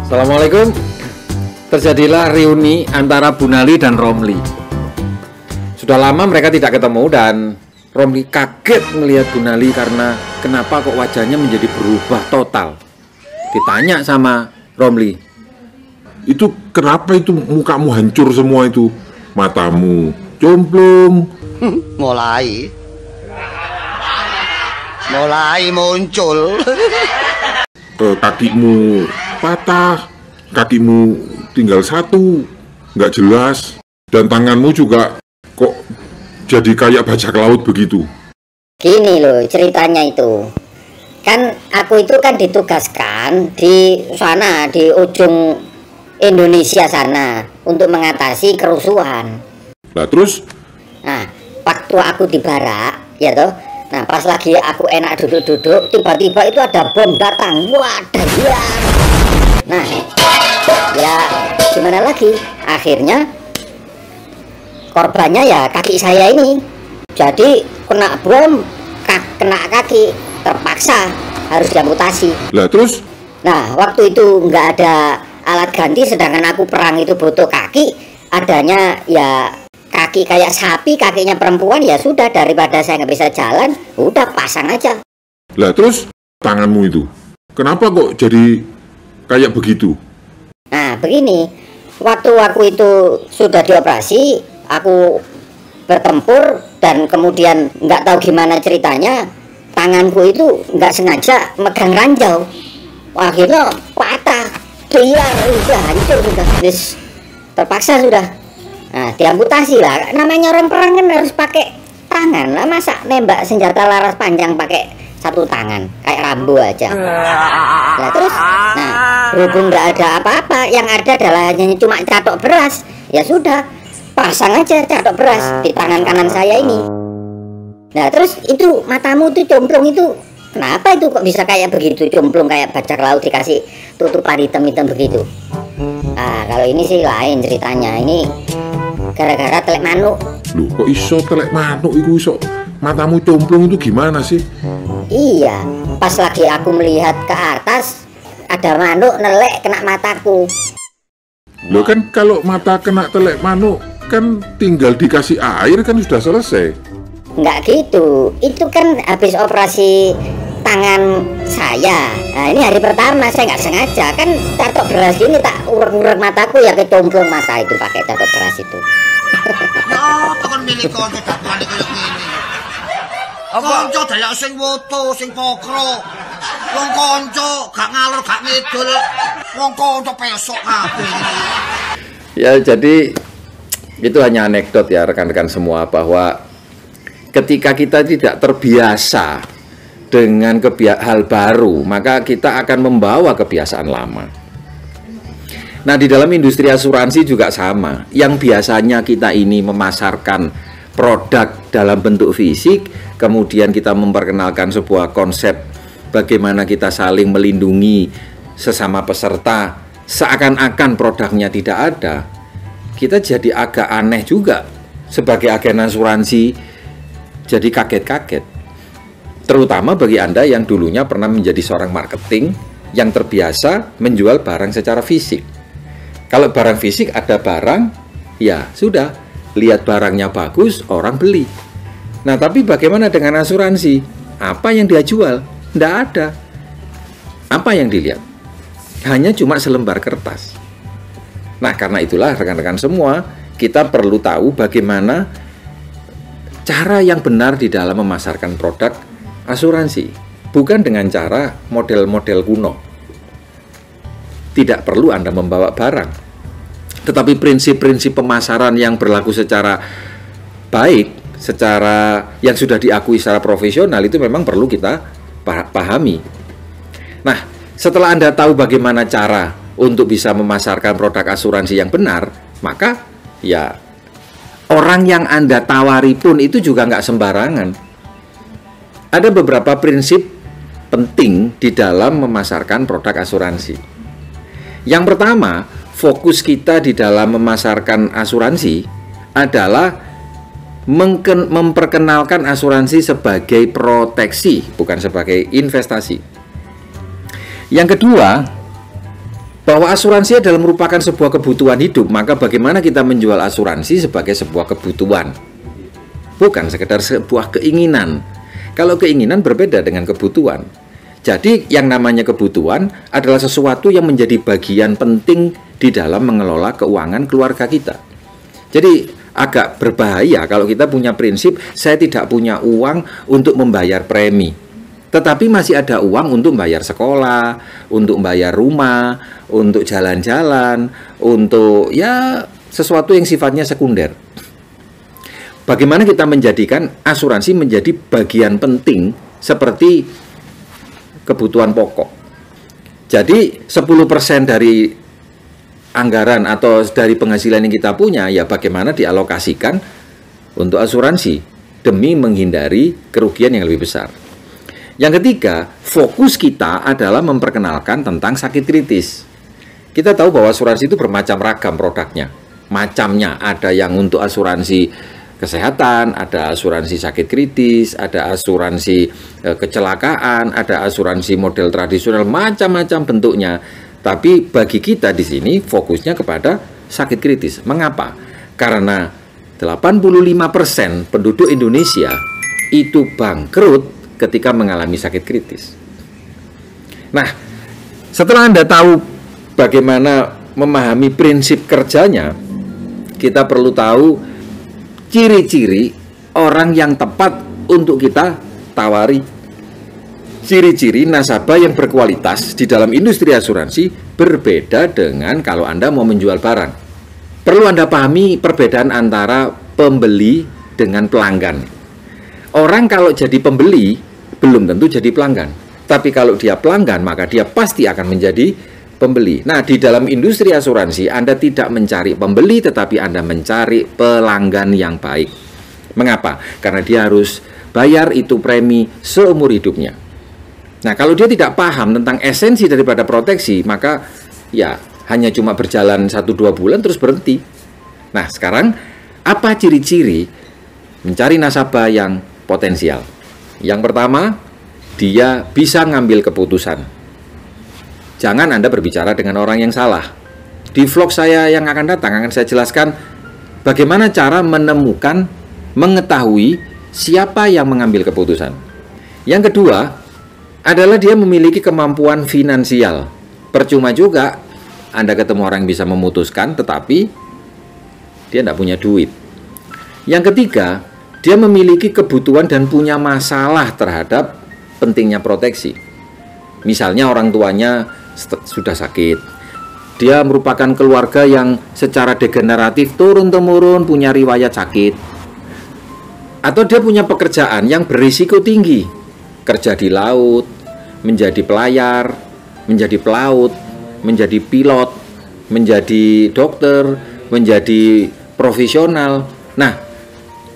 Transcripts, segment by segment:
Assalamualaikum. Terjadilah reuni antara Bu Nali dan Romli. Sudah lama mereka tidak ketemu dan Romli kaget melihat Bu Nali karena kenapa kok wajahnya menjadi berubah total. Ditanya sama Romli, "Itu kenapa itu mukamu hancur semua itu? Matamu comblong." Mulai muncul. Kakimu patah, kakimu tinggal satu, nggak jelas, dan tanganmu juga kok jadi kayak bajak laut begitu. Gini loh ceritanya itu. Kan aku itu kan ditugaskan di sana, di ujung Indonesia sana untuk mengatasi kerusuhan. Nah terus? Nah, waktu aku di barak, ya toh. Nah, pas lagi aku enak duduk-duduk, tiba-tiba itu ada bom datang. Wah, dahsyat. Nah, ya gimana lagi? Akhirnya korbannya ya kaki saya ini. Jadi kena bom, kena kaki, terpaksa harus diamputasi. Lah terus? Nah, waktu itu nggak ada alat ganti, sedangkan aku perang itu butuh kaki. Adanya ya kaki kayak sapi, kakinya perempuan, ya sudah, daripada saya nggak bisa jalan, udah pasang aja. Lah terus tanganmu itu kenapa kok jadi kayak begitu? Nah begini, waktu aku itu sudah dioperasi, aku bertempur dan kemudian nggak tahu gimana ceritanya, tanganku itu nggak sengaja megang ranjau, akhirnya patah, biar udah hancur sudah, terpaksa sudah. Nah, diamputasi lah. Namanya orang perang kan harus pakai tangan lah. Masa nembak senjata laras panjang pakai satu tangan, kayak Rambo aja. Nah terus, nah berhubung nggak ada apa-apa, yang ada adalah hanya cuma catok beras, ya sudah, pasang aja catok beras di tangan kanan saya ini. Nah terus itu matamu tuh complong itu, kenapa itu kok bisa kayak begitu, complong kayak bajak laut dikasih tutupan hitam-hitam begitu? Nah kalau ini sih lain ceritanya, ini gara-gara telek manuk. Loh kok iso telek manuk itu iso? Matamu complong itu gimana sih? Iya, pas lagi aku melihat ke atas, ada manuk nelek kena mataku. Loh kan kalau mata kena telek manuk kan tinggal dikasih air kan sudah selesai. Nggak gitu, itu kan habis operasi tangan saya. Nah ini hari pertama saya nggak sengaja, kan catok beras ini tak urek-urek mataku, ya kecomplong mata itu pakai catok beras itu. Ya, tekan milih konco dakwani koyo ngene. Konco dayak sing woto, sing pokro. Wong konco gak ngalor gak ngidul. Wong konco pesok kabeh. ya jadi itu hanya anekdot ya rekan-rekan semua, bahwa ketika kita tidak terbiasa dengan hal baru, maka kita akan membawa kebiasaan lama. Nah, di dalam industri asuransi juga sama. Yang biasanya kita ini memasarkan produk dalam bentuk fisik, kemudian kita memperkenalkan sebuah konsep bagaimana kita saling melindungi sesama peserta, seakan-akan produknya tidak ada. Kita jadi agak aneh juga sebagai agen asuransi, jadi kaget-kaget. Terutama bagi Anda yang dulunya pernah menjadi seorang marketing yang terbiasa menjual barang secara fisik. Kalau barang fisik ada barang, ya sudah, lihat barangnya bagus, orang beli. Nah, tapi bagaimana dengan asuransi? Apa yang dia jual? Tidak ada. Apa yang dilihat? Hanya cuma selembar kertas. Nah, karena itulah rekan-rekan semua, kita perlu tahu bagaimana cara yang benar di dalam memasarkan produk asuransi, bukan dengan cara model-model kuno. Tidak perlu Anda membawa barang, tetapi prinsip-prinsip pemasaran yang berlaku secara baik, secara yang sudah diakui secara profesional, itu memang perlu kita pahami. Nah, setelah Anda tahu bagaimana cara untuk bisa memasarkan produk asuransi yang benar, maka ya orang yang Anda tawari pun itu juga nggak sembarangan. Ada beberapa prinsip penting di dalam memasarkan produk asuransi. Yang pertama, fokus kita di dalam memasarkan asuransi adalah memperkenalkan asuransi sebagai proteksi, bukan sebagai investasi. Yang kedua, bahwa asuransi adalah merupakan sebuah kebutuhan hidup, maka bagaimana kita menjual asuransi sebagai sebuah kebutuhan, bukan sekedar sebuah keinginan. Kalau keinginan berbeda dengan kebutuhan. Jadi yang namanya kebutuhan adalah sesuatu yang menjadi bagian penting di dalam mengelola keuangan keluarga kita. Jadi agak berbahaya kalau kita punya prinsip saya tidak punya uang untuk membayar premi, tetapi masih ada uang untuk membayar sekolah, untuk membayar rumah, untuk jalan-jalan, untuk ya sesuatu yang sifatnya sekunder. Bagaimana kita menjadikan asuransi menjadi bagian penting seperti kebutuhan pokok. Jadi 10% dari anggaran atau dari penghasilan yang kita punya, ya bagaimana dialokasikan untuk asuransi demi menghindari kerugian yang lebih besar. Yang ketiga, fokus kita adalah memperkenalkan tentang sakit kritis. Kita tahu bahwa asuransi itu bermacam ragam produknya. Macamnya ada yang untuk asuransi kesehatan, ada asuransi sakit kritis, ada asuransi kecelakaan, ada asuransi model tradisional, macam-macam bentuknya. Tapi bagi kita di sini fokusnya kepada sakit kritis. Mengapa? Karena 85% penduduk Indonesia itu bangkrut ketika mengalami sakit kritis. Nah, setelah Anda tahu bagaimana memahami prinsip kerjanya, kita perlu tahu ciri-ciri orang yang tepat untuk kita tawari. Ciri-ciri nasabah yang berkualitas di dalam industri asuransi berbeda dengan kalau Anda mau menjual barang. Perlu Anda pahami perbedaan antara pembeli dengan pelanggan. Orang kalau jadi pembeli belum tentu jadi pelanggan. Tapi kalau dia pelanggan maka dia pasti akan menjadi pembeli. Nah, di dalam industri asuransi Anda tidak mencari pembeli tetapi Anda mencari pelanggan yang baik. Mengapa? Karena dia harus bayar itu premi seumur hidupnya. Nah, kalau dia tidak paham tentang esensi daripada proteksi, maka ya hanya cuma berjalan 1-2 bulan terus berhenti. Nah, sekarang apa ciri-ciri mencari nasabah yang potensial? Yang pertama, dia bisa ngambil keputusan. Jangan Anda berbicara dengan orang yang salah. Di vlog saya yang akan datang akan saya jelaskan bagaimana cara menemukan, mengetahui siapa yang mengambil keputusan. Yang kedua adalah dia memiliki kemampuan finansial. Percuma juga Anda ketemu orang yang bisa memutuskan tetapi dia tidak punya duit. Yang ketiga, dia memiliki kebutuhan dan punya masalah terhadap pentingnya proteksi. Misalnya orang tuanya sudah sakit, dia merupakan keluarga yang secara degeneratif turun-temurun punya riwayat sakit, atau dia punya pekerjaan yang berisiko tinggi, kerja di laut, menjadi pelayar, menjadi pelaut, menjadi pilot, menjadi dokter, menjadi profesional. Nah,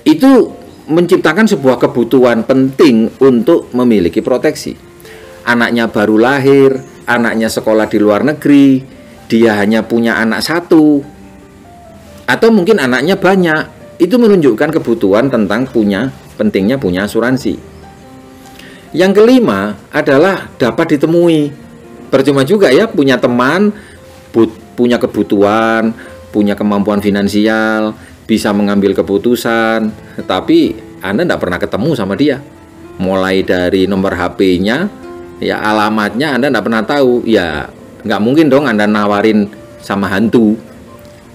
itu menciptakan sebuah kebutuhan penting untuk memiliki proteksi. Anaknya baru lahir, anaknya sekolah di luar negeri, dia hanya punya anak satu, atau mungkin anaknya banyak. Itu menunjukkan kebutuhan tentang pentingnya punya asuransi. Yang kelima adalah dapat ditemui. Percuma juga ya punya teman, punya kebutuhan, punya kemampuan finansial, bisa mengambil keputusan, tapi Anda tidak pernah ketemu sama dia. Mulai dari nomor HP-nya, ya alamatnya Anda tidak pernah tahu. Ya nggak mungkin dong Anda nawarin sama hantu.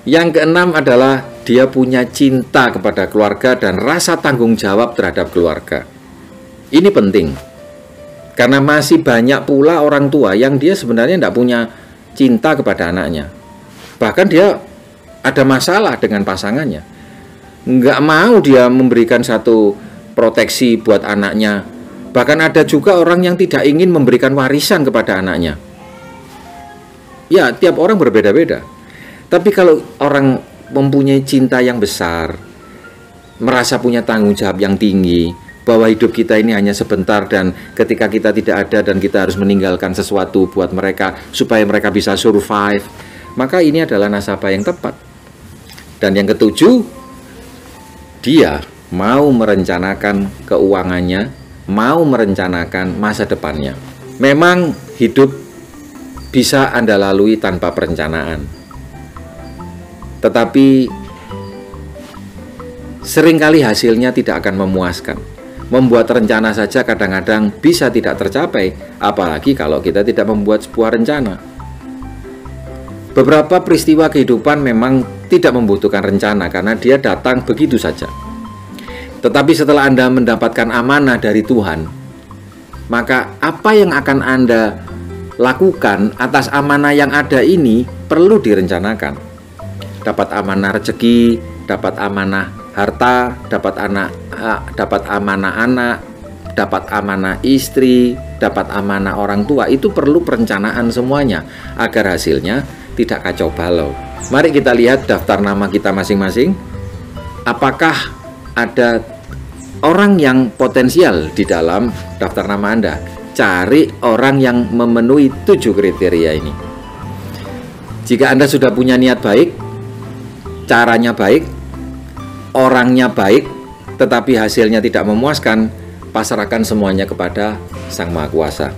Yang keenam adalah dia punya cinta kepada keluarga dan rasa tanggung jawab terhadap keluarga. Ini penting, karena masih banyak pula orang tua yang dia sebenarnya tidak punya cinta kepada anaknya. Bahkan dia ada masalah dengan pasangannya, nggak mau dia memberikan satu proteksi buat anaknya. Bahkan ada juga orang yang tidak ingin memberikan warisan kepada anaknya. Ya, tiap orang berbeda-beda. Tapi kalau orang mempunyai cinta yang besar, merasa punya tanggung jawab yang tinggi, bahwa hidup kita ini hanya sebentar dan ketika kita tidak ada dan kita harus meninggalkan sesuatu buat mereka supaya mereka bisa survive, maka ini adalah nasabah yang tepat. Dan yang ketujuh, dia mau merencanakan keuangannya, mau merencanakan masa depannya. Memang hidup bisa Anda lalui tanpa perencanaan. Tetapi seringkali hasilnya tidak akan memuaskan. Membuat rencana saja kadang-kadang bisa tidak tercapai, apalagi kalau kita tidak membuat sebuah rencana. Beberapa peristiwa kehidupan memang tidak membutuhkan rencana karena dia datang begitu saja. Tetapi setelah Anda mendapatkan amanah dari Tuhan, maka apa yang akan Anda lakukan atas amanah yang ada ini perlu direncanakan. Dapat amanah rezeki, dapat amanah harta, dapat amanah anak, dapat amanah istri, dapat amanah orang tua, itu perlu perencanaan semuanya agar hasilnya tidak kacau balau. Mari kita lihat daftar nama kita masing-masing. Apakah ada orang yang potensial di dalam daftar nama Anda? Cari orang yang memenuhi 7 kriteria ini. Jika Anda sudah punya niat baik, caranya baik, orangnya baik, tetapi hasilnya tidak memuaskan, pasrahkan semuanya kepada Sang Maha Kuasa.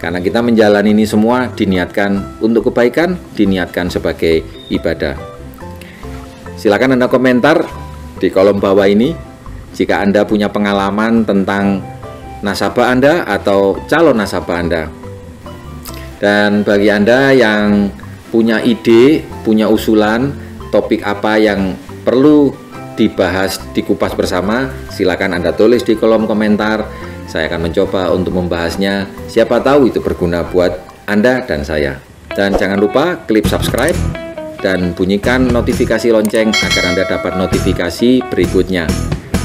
Karena kita menjalani ini semua diniatkan untuk kebaikan, diniatkan sebagai ibadah. Silakan Anda komentar di kolom bawah ini jika Anda punya pengalaman tentang nasabah Anda atau calon nasabah Anda. Dan bagi Anda yang punya ide, punya usulan topik apa yang perlu dibahas, dikupas bersama, silakan Anda tulis di kolom komentar. Saya akan mencoba untuk membahasnya. Siapa tahu itu berguna buat Anda dan saya. Dan jangan lupa klik subscribe dan bunyikan notifikasi lonceng agar Anda dapat notifikasi berikutnya.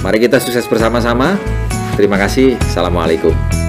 Mari kita sukses bersama-sama. Terima kasih. Assalamualaikum.